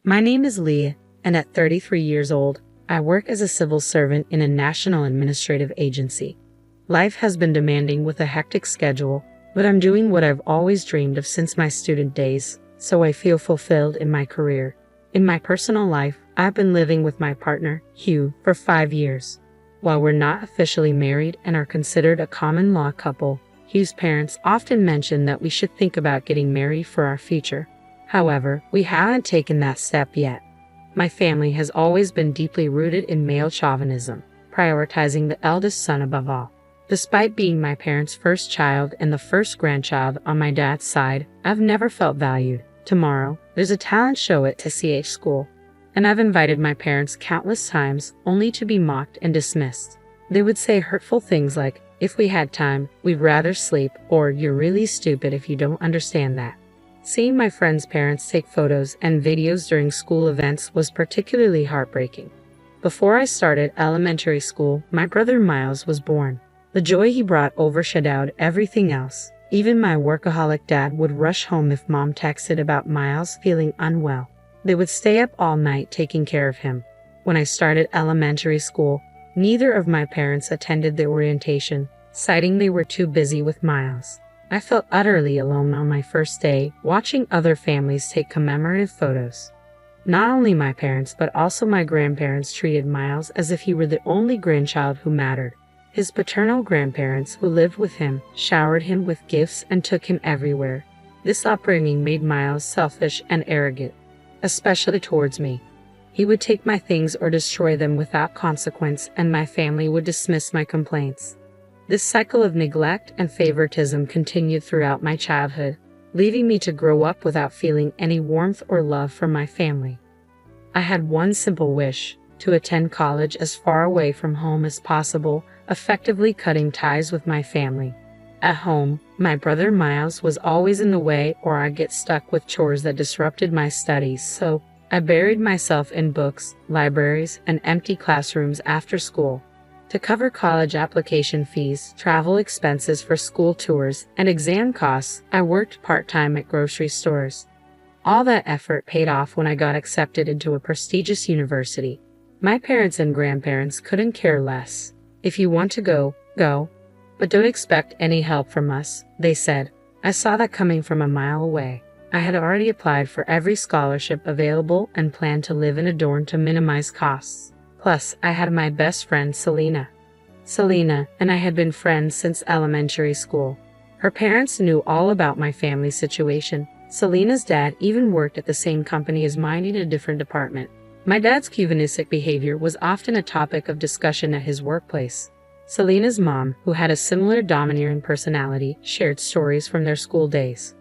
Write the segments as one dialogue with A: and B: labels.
A: My name is Leah, and at 33 years old, I work as a civil servant in a national administrative agency. Life has been demanding with a hectic schedule, but I'm doing what I've always dreamed of since my student days, so I feel fulfilled in my career. In my personal life, I've been living with my partner, Hugh, for 5 years. While we're not officially married and are considered a common law couple, Hugh's parents often mention that we should think about getting married for our future. However, we haven't taken that step yet. My family has always been deeply rooted in male chauvinism, prioritizing the eldest son above all. Despite being my parents' first child and the first grandchild on my dad's side, I've never felt valued. Tomorrow, there's a talent show at TCH school, and I've invited my parents countless times only to be mocked and dismissed. They would say hurtful things like, "If we had time, we'd rather sleep," or "You're really stupid if you don't understand that." Seeing my friends' parents take photos and videos during school events was particularly heartbreaking. Before I started elementary school, my brother Miles was born. The joy he brought overshadowed everything else. Even my workaholic dad would rush home if mom texted about Miles feeling unwell. They would stay up all night taking care of him. When I started elementary school, neither of my parents attended the orientation, citing they were too busy with Miles. I felt utterly alone on my first day, watching other families take commemorative photos. Not only my parents, but also my grandparents treated Miles as if he were the only grandchild who mattered. His paternal grandparents, who lived with him, showered him with gifts and took him everywhere. This upbringing made Miles selfish and arrogant, especially towards me. He would take my things or destroy them without consequence, and my family would dismiss my complaints. This cycle of neglect and favoritism continued throughout my childhood, leaving me to grow up without feeling any warmth or love from my family. I had one simple wish: to attend college as far away from home as possible, effectively cutting ties with my family. At home, my brother Miles was always in the way, or I'd get stuck with chores that disrupted my studies, so I buried myself in books, libraries, and empty classrooms after school. To cover college application fees, travel expenses for school tours, and exam costs, I worked part-time at grocery stores. All that effort paid off when I got accepted into a prestigious university. My parents and grandparents couldn't care less. "If you want to go, go. But don't expect any help from us," they said. I saw that coming from a mile away. I had already applied for every scholarship available and planned to live in a dorm to minimize costs. Plus, I had my best friend Selena. Selena and I had been friends since elementary school. Her parents knew all about my family situation. Selena's dad even worked at the same company as mine in a different department. My dad's chauvinistic behavior was often a topic of discussion at his workplace. Selena's mom, who had a similar domineering personality, shared stories from their school days.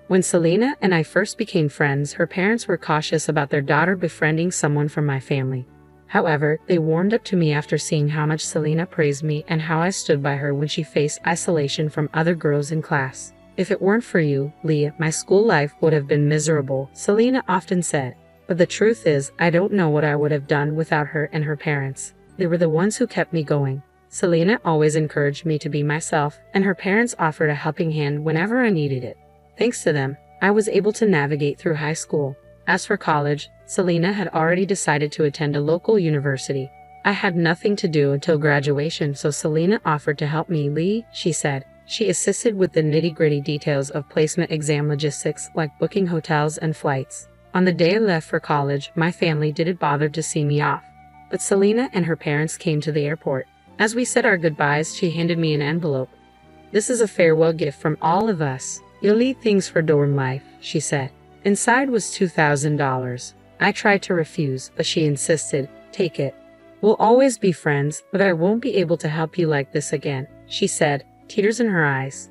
A: When Selena and I first became friends, her parents were cautious about their daughter befriending someone from my family. However, they warmed up to me after seeing how much Selena praised me and how I stood by her when she faced isolation from other girls in class. "If it weren't for you, Leah, my school life would have been miserable," Selena often said. But the truth is, I don't know what I would have done without her and her parents. They were the ones who kept me going. Selena always encouraged me to be myself, and her parents offered a helping hand whenever I needed it. Thanks to them, I was able to navigate through high school. As for college, Selena had already decided to attend a local university. I had nothing to do until graduation, so Selena offered to help me. "Lee," she said. She assisted with the nitty-gritty details of placement exam logistics, like booking hotels and flights. On the day I left for college, my family didn't bother to see me off, but Selena and her parents came to the airport. As we said our goodbyes, she handed me an envelope. "This is a farewell gift from all of us. You'll need things for dorm life," she said. Inside was $2,000. I tried to refuse, but she insisted. "Take it. We'll always be friends, but I won't be able to help you like this again," she said, tears in her eyes.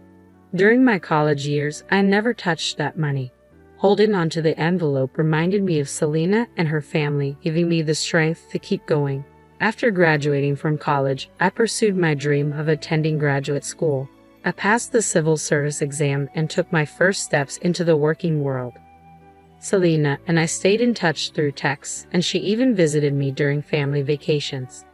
A: During my college years, I never touched that money. Holding onto the envelope reminded me of Selena and her family, giving me the strength to keep going. After graduating from college, I pursued my dream of attending graduate school. I passed the civil service exam and took my first steps into the working world. Selena and I stayed in touch through texts, and she even visited me during family vacations.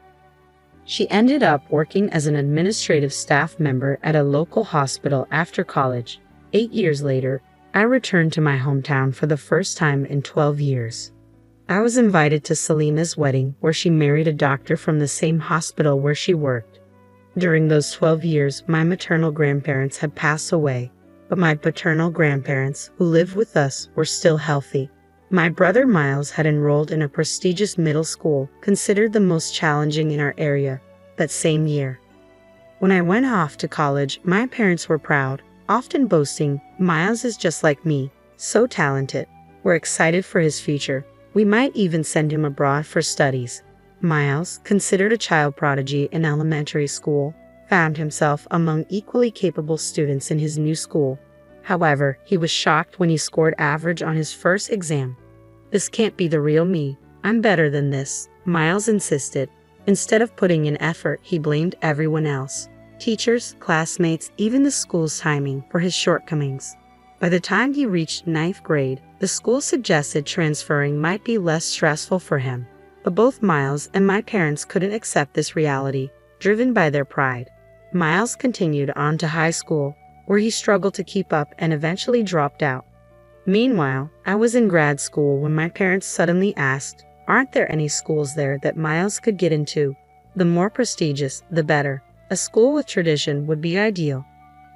A: She ended up working as an administrative staff member at a local hospital after college. 8 years later, I returned to my hometown for the first time in 12 years. I was invited to Selena's wedding, where she married a doctor from the same hospital where she worked. During those 12 years, my maternal grandparents had passed away, but my paternal grandparents, who lived with us, were still healthy. My brother Miles had enrolled in a prestigious middle school, considered the most challenging in our area, that same year. When I went off to college, my parents were proud, often boasting, "Miles is just like me, so talented. We're excited for his future. We might even send him abroad for studies." Miles, considered a child prodigy in elementary school, found himself among equally capable students in his new school. However, he was shocked when he scored average on his first exam. "This can't be the real me. I'm better than this," Miles insisted. Instead of putting in effort, he blamed everyone else, teachers, classmates, even the school's timing, for his shortcomings. By the time he reached 9th grade, the school suggested transferring might be less stressful for him. But both Miles and my parents couldn't accept this reality, driven by their pride. Miles continued on to high school, where he struggled to keep up and eventually dropped out. Meanwhile, I was in grad school when my parents suddenly asked, "Aren't there any schools there that Miles could get into? The more prestigious, the better. A school with tradition would be ideal."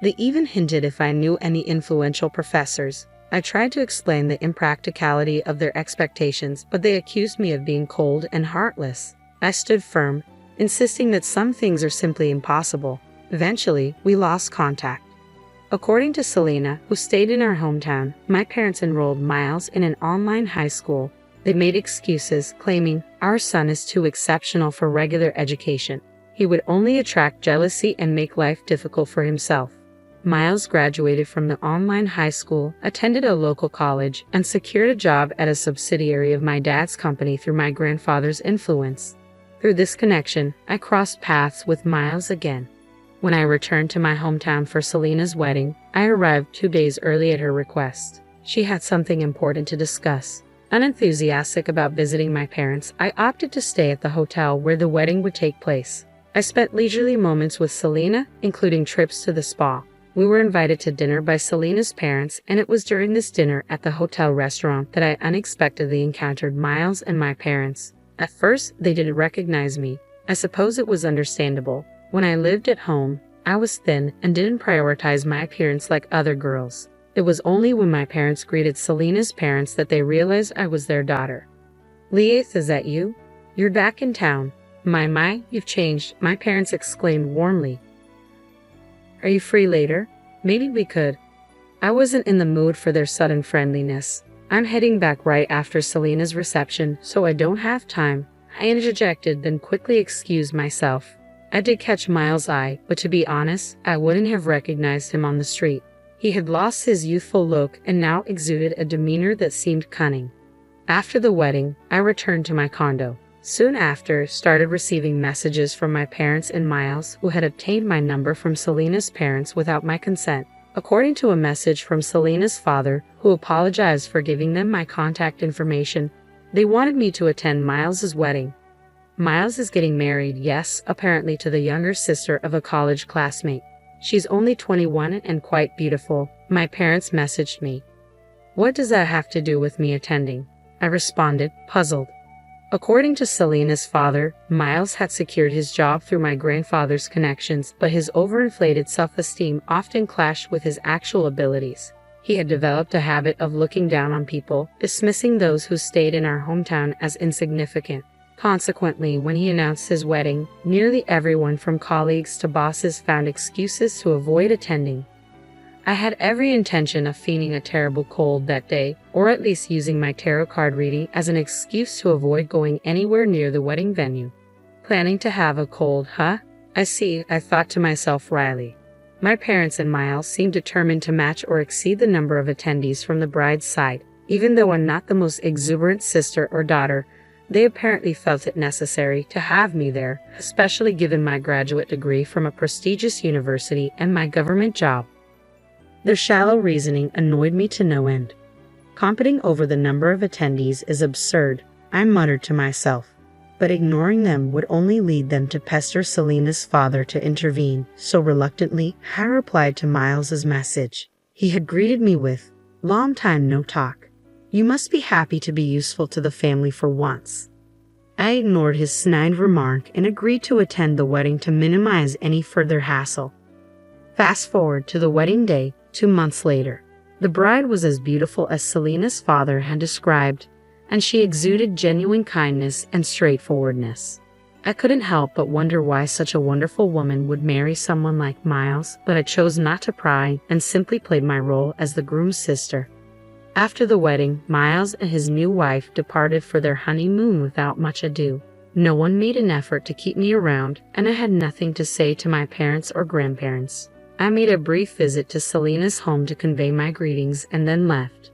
A: They even hinted if I knew any influential professors. I tried to explain the impracticality of their expectations, but they accused me of being cold and heartless. I stood firm, insisting that some things are simply impossible. Eventually, we lost contact. According to Selena, who stayed in our hometown, my parents enrolled Miles in an online high school. They made excuses, claiming, "Our son is too exceptional for regular education. He would only attract jealousy and make life difficult for himself." Miles graduated from the online high school, attended a local college, and secured a job at a subsidiary of my dad's company through my grandfather's influence. Through this connection, I crossed paths with Miles again. When I returned to my hometown for Selena's wedding, I arrived 2 days early at her request. She had something important to discuss. Unenthusiastic about visiting my parents, I opted to stay at the hotel where the wedding would take place. I spent leisurely moments with Selena, including trips to the spa. We were invited to dinner by Selena's parents, and it was during this dinner at the hotel restaurant that I unexpectedly encountered Miles and my parents. At first, they didn't recognize me. I suppose it was understandable. When I lived at home, I was thin and didn't prioritize my appearance like other girls. It was only when my parents greeted Selena's parents that they realized I was their daughter. "Leith, is that you? You're back in town. My, you've changed," my parents exclaimed warmly. "Are you free later? Maybe we could." I wasn't in the mood for their sudden friendliness. "I'm heading back right after Selena's reception, so I don't have time," I interjected, then quickly excused myself. I did catch Miles' eye, but to be honest, I wouldn't have recognized him on the street. He had lost his youthful look and now exuded a demeanor that seemed cunning. After the wedding, I returned to my condo. Soon after, started receiving messages from my parents and Miles, who had obtained my number from Selena's parents without my consent. According to a message from Selena's father, who apologized for giving them my contact information, they wanted me to attend Miles's wedding. Miles is getting married, yes, apparently to the younger sister of a college classmate. She's only 21 and quite beautiful, my parents messaged me. "What does that have to do with me attending?" I responded, puzzled. According to Selena's father, Miles had secured his job through my grandfather's connections, but his overinflated self-esteem often clashed with his actual abilities. He had developed a habit of looking down on people, dismissing those who stayed in our hometown as insignificant. Consequently, when he announced his wedding, nearly everyone from colleagues to bosses found excuses to avoid attending. I had every intention of feigning a terrible cold that day, or at least using my tarot card reading as an excuse to avoid going anywhere near the wedding venue. Planning to have a cold, huh? I see, I thought to myself wryly. My parents and Miles seemed determined to match or exceed the number of attendees from the bride's side. Even though I'm not the most exuberant sister or daughter, they apparently felt it necessary to have me there, especially given my graduate degree from a prestigious university and my government job. Their shallow reasoning annoyed me to no end. Competing over the number of attendees is absurd, I muttered to myself. But ignoring them would only lead them to pester Selena's father to intervene, so reluctantly, I replied to Miles's message. He had greeted me with, "Long time no talk. You must be happy to be useful to the family for once." I ignored his snide remark and agreed to attend the wedding to minimize any further hassle. Fast forward to the wedding day, 2 months later. The bride was as beautiful as Selena's father had described, and she exuded genuine kindness and straightforwardness. I couldn't help but wonder why such a wonderful woman would marry someone like Miles, but I chose not to pry and simply played my role as the groom's sister. After the wedding, Miles and his new wife departed for their honeymoon without much ado. No one made an effort to keep me around, and I had nothing to say to my parents or grandparents. I made a brief visit to Selena's home to convey my greetings and then left.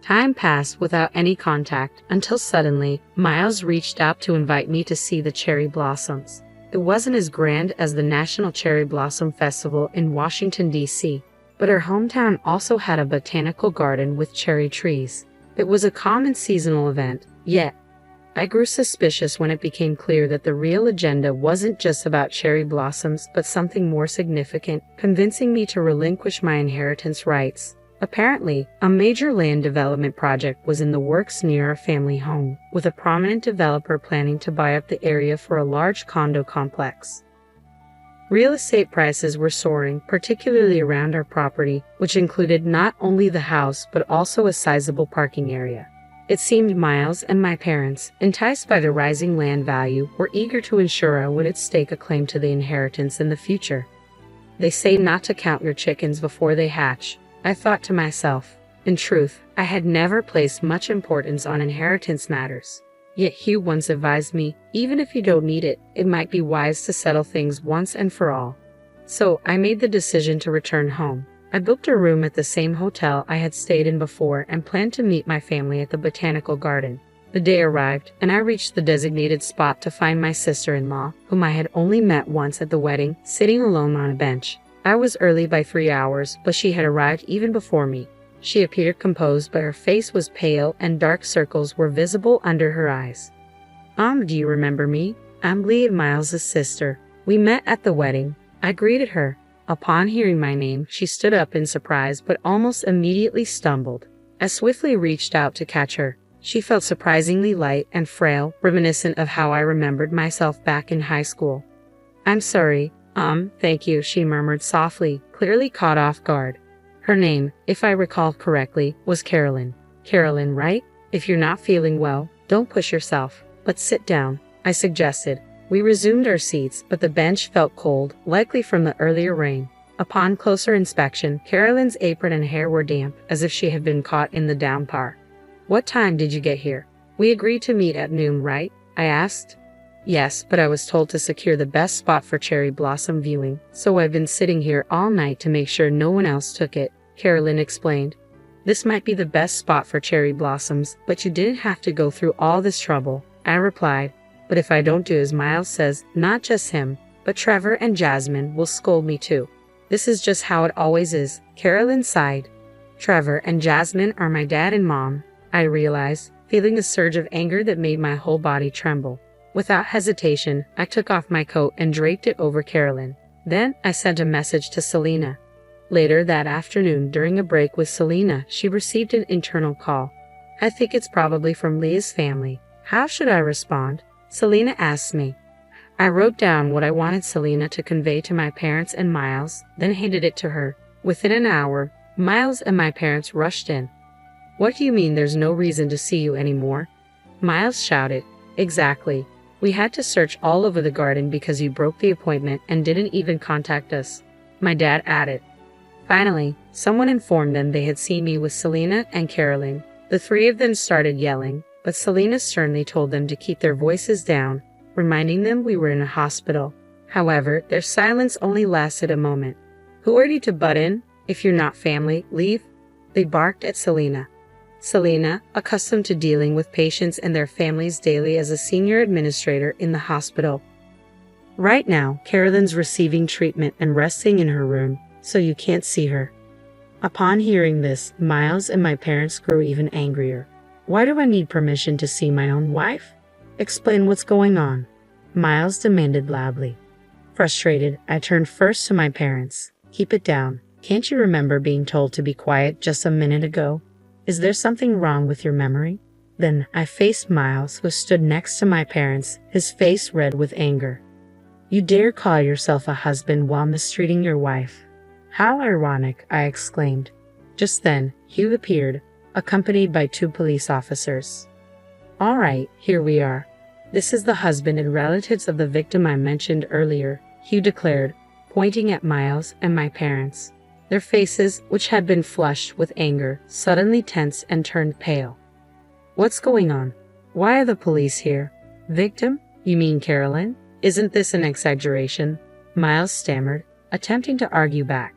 A: Time passed without any contact until suddenly, Miles reached out to invite me to see the cherry blossoms. It wasn't as grand as the National Cherry Blossom Festival in Washington, D.C., but our hometown also had a botanical garden with cherry trees. It was a common seasonal event, yet I grew suspicious when it became clear that the real agenda wasn't just about cherry blossoms but something more significant, convincing me to relinquish my inheritance rights. Apparently, a major land development project was in the works near our family home, with a prominent developer planning to buy up the area for a large condo complex. Real estate prices were soaring, particularly around our property, which included not only the house but also a sizable parking area. It seemed Miles and my parents, enticed by the rising land value, were eager to ensure I would stake a claim to the inheritance in the future. They say not to count your chickens before they hatch, I thought to myself. In truth, I had never placed much importance on inheritance matters. Yet Hugh once advised me, even if you don't need it, it might be wise to settle things once and for all. So I made the decision to return home. I booked a room at the same hotel I had stayed in before and planned to meet my family at the botanical garden. The day arrived, and I reached the designated spot to find my sister-in-law, whom I had only met once at the wedding, sitting alone on a bench. I was early by 3 hours, but she had arrived even before me. She appeared composed, but her face was pale and dark circles were visible under her eyes. Do you remember me? I'm Leah, Miles' sister. We met at the wedding." I greeted her. Upon hearing my name, she stood up in surprise but almost immediately stumbled. I swiftly reached out to catch her. She felt surprisingly light and frail, reminiscent of how I remembered myself back in high school. "I'm sorry. Thank you," she murmured softly, clearly caught off guard. Her name, if I recall correctly, was Carolyn. "Carolyn, right? If you're not feeling well, don't push yourself, but sit down," I suggested. We resumed our seats, but the bench felt cold, likely from the earlier rain. Upon closer inspection, Carolyn's apron and hair were damp, as if she had been caught in the downpour. "What time did you get here? We agreed to meet at noon, right?" I asked. "Yes, but I was told to secure the best spot for cherry blossom viewing, so I've been sitting here all night to make sure no one else took it," Carolyn explained. "This might be the best spot for cherry blossoms, but you didn't have to go through all this trouble," I replied. "But if I don't do as Miles says, not just him, but Trevor and Jasmine will scold me too." "This is just how it always is," Carolyn sighed. "Trevor and Jasmine are my dad and mom," I realized, feeling a surge of anger that made my whole body tremble. Without hesitation, I took off my coat and draped it over Carolyn. Then I sent a message to Selena. Later that afternoon, during a break with Selena, she received an internal call. "I think it's probably from Leah's family. How should I respond?" Selena asked me. I wrote down what I wanted Selena to convey to my parents and Miles, then handed it to her. Within an hour, Miles and my parents rushed in. "What do you mean there's no reason to see you anymore?" Miles shouted. "Exactly. We had to search all over the garden because you broke the appointment and didn't even contact us," my dad added. Finally, someone informed them they had seen me with Selena and Carolyn. The three of them started yelling, but Selena sternly told them to keep their voices down, reminding them we were in a hospital. However, their silence only lasted a moment. "Who are you to butt in? If you're not family, leave," they barked at Selena. Selena, accustomed to dealing with patients and their families daily as a senior administrator in the hospital. "Right now, Carolyn's receiving treatment and resting in her room, so you can't see her." Upon hearing this, Miles and my parents grew even angrier. "Why do I need permission to see my own wife? Explain what's going on," Miles demanded loudly. Frustrated, I turned first to my parents. "Keep it down. Can't you remember being told to be quiet just a minute ago?" Is there something wrong with your memory? Then I faced Miles, who stood next to my parents, his face red with anger. You dare call yourself a husband while mistreating your wife? How ironic, I exclaimed. Just then, Hugh appeared, accompanied by 2 police officers. All right, here we are. This is the husband and relatives of the victim I mentioned earlier, Hugh declared, pointing at Miles and my parents. Their faces, which had been flushed with anger, suddenly tensed and turned pale. What's going on? Why are the police here? Victim? You mean Carolyn? Isn't this an exaggeration? Miles stammered, attempting to argue back.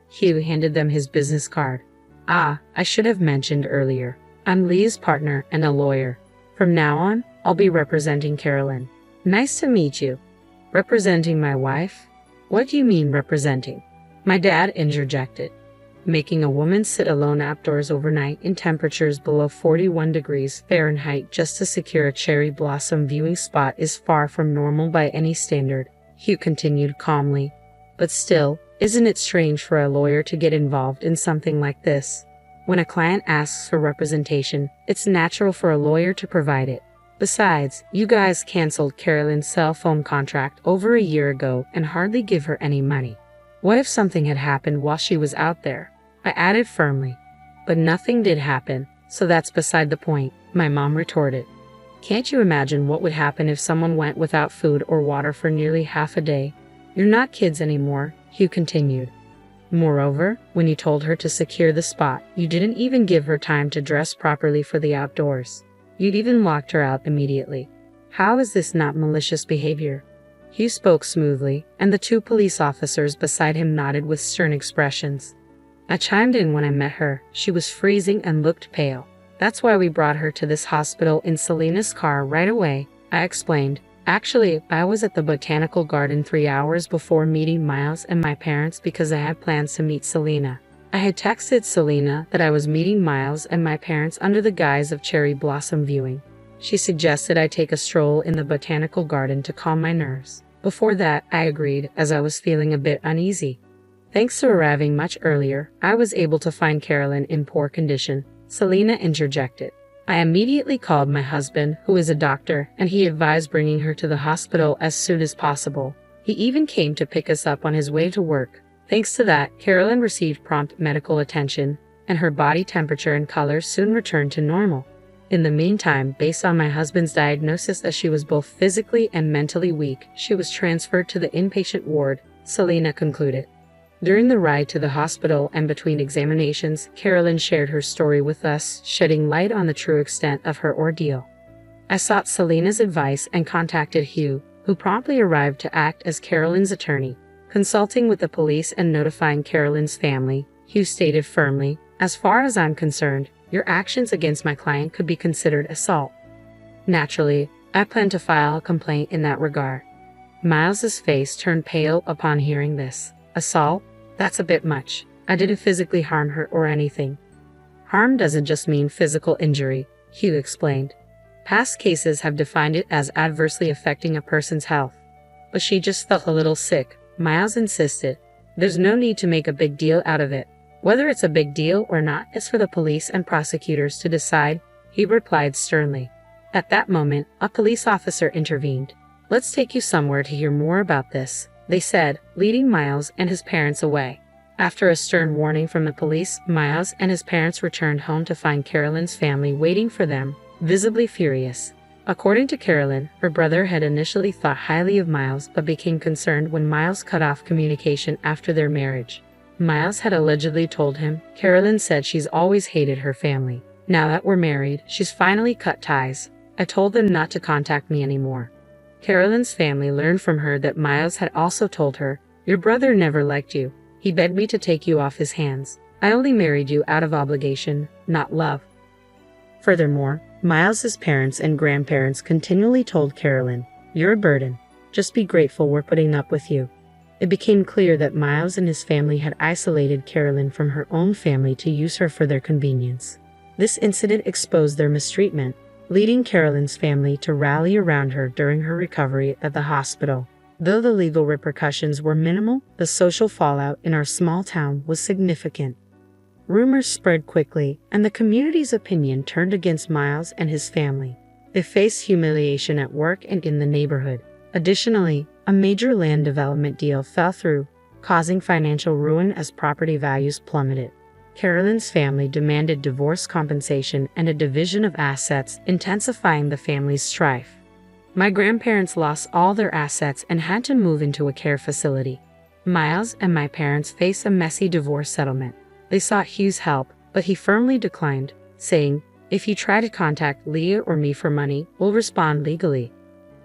A: Hugh handed them his business card. I should have mentioned earlier. I'm Lee's partner and a lawyer. From now on, I'll be representing Carolyn. Nice to meet you. Representing my wife? What do you mean representing? My dad interjected. Making a woman sit alone outdoors overnight in temperatures below 41 degrees Fahrenheit just to secure a cherry blossom viewing spot is far from normal by any standard, Hugh continued calmly. But still, isn't it strange for a lawyer to get involved in something like this? When a client asks for representation, it's natural for a lawyer to provide it. Besides, you guys canceled Carolyn's cell phone contract over a year ago and hardly give her any money. What if something had happened while she was out there? I added firmly. But nothing did happen, so that's beside the point, my mom retorted. Can't you imagine what would happen if someone went without food or water for nearly half a day? You're not kids anymore, Hugh continued. Moreover, when you told her to secure the spot, you didn't even give her time to dress properly for the outdoors. You'd even locked her out immediately. How is this not malicious behavior? Hugh spoke smoothly, and the 2 police officers beside him nodded with stern expressions. I chimed in when I met her. She was freezing and looked pale. That's why we brought her to this hospital in Selena's car right away, I explained. Actually, I was at the botanical garden 3 hours before meeting Miles and my parents because I had plans to meet Selena. I had texted Selena that I was meeting Miles and my parents under the guise of cherry blossom viewing. She suggested I take a stroll in the botanical garden to calm my nerves. Before that, I agreed, as I was feeling a bit uneasy. Thanks to arriving much earlier, I was able to find Carolyn in poor condition, Selena interjected. I immediately called my husband, who is a doctor, and he advised bringing her to the hospital as soon as possible. He even came to pick us up on his way to work. Thanks to that, Carolyn received prompt medical attention, and her body temperature and color soon returned to normal. In the meantime, based on my husband's diagnosis that she was both physically and mentally weak, she was transferred to the inpatient ward, Selena concluded. During the ride to the hospital and between examinations, Carolyn shared her story with us, shedding light on the true extent of her ordeal. I sought Selena's advice and contacted Hugh, who promptly arrived to act as Carolyn's attorney. Consulting with the police and notifying Carolyn's family, Hugh stated firmly, "As far as I'm concerned, your actions against my client could be considered assault." Naturally, I plan to file a complaint in that regard. Miles's face turned pale upon hearing this. Assault? That's a bit much. I didn't physically harm her or anything. Harm doesn't just mean physical injury, Hugh explained. Past cases have defined it as adversely affecting a person's health. But she just felt a little sick, Miles insisted. There's no need to make a big deal out of it. Whether it's a big deal or not is for the police and prosecutors to decide, he replied sternly. At that moment, a police officer intervened. Let's take you somewhere to hear more about this, they said, leading Miles and his parents away. After a stern warning from the police, Miles and his parents returned home to find Carolyn's family waiting for them, visibly furious. According to Carolyn, her brother had initially thought highly of Miles but became concerned when Miles cut off communication after their marriage. Miles had allegedly told him, Carolyn said she's always hated her family. Now that we're married, she's finally cut ties. I told them not to contact me anymore. Carolyn's family learned from her that Miles had also told her, your brother never liked you. He begged me to take you off his hands. I only married you out of obligation, not love. Furthermore, Miles's parents and grandparents continually told Carolyn, you're a burden. Just be grateful we're putting up with you. It became clear that Miles and his family had isolated Carolyn from her own family to use her for their convenience. This incident exposed their mistreatment, leading Carolyn's family to rally around her during her recovery at the hospital. Though the legal repercussions were minimal, the social fallout in our small town was significant. Rumors spread quickly, and the community's opinion turned against Miles and his family. They faced humiliation at work and in the neighborhood. Additionally, a major land development deal fell through, causing financial ruin as property values plummeted. Carolyn's family demanded divorce compensation and a division of assets, intensifying the family's strife. My grandparents lost all their assets and had to move into a care facility. Miles and my parents faced a messy divorce settlement. They sought Hugh's help, but he firmly declined, saying, "If you try to contact Leah or me for money, we'll respond legally."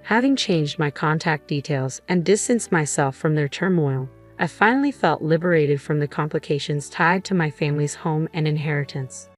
A: Having changed my contact details and distanced myself from their turmoil, I finally felt liberated from the complications tied to my family's home and inheritance.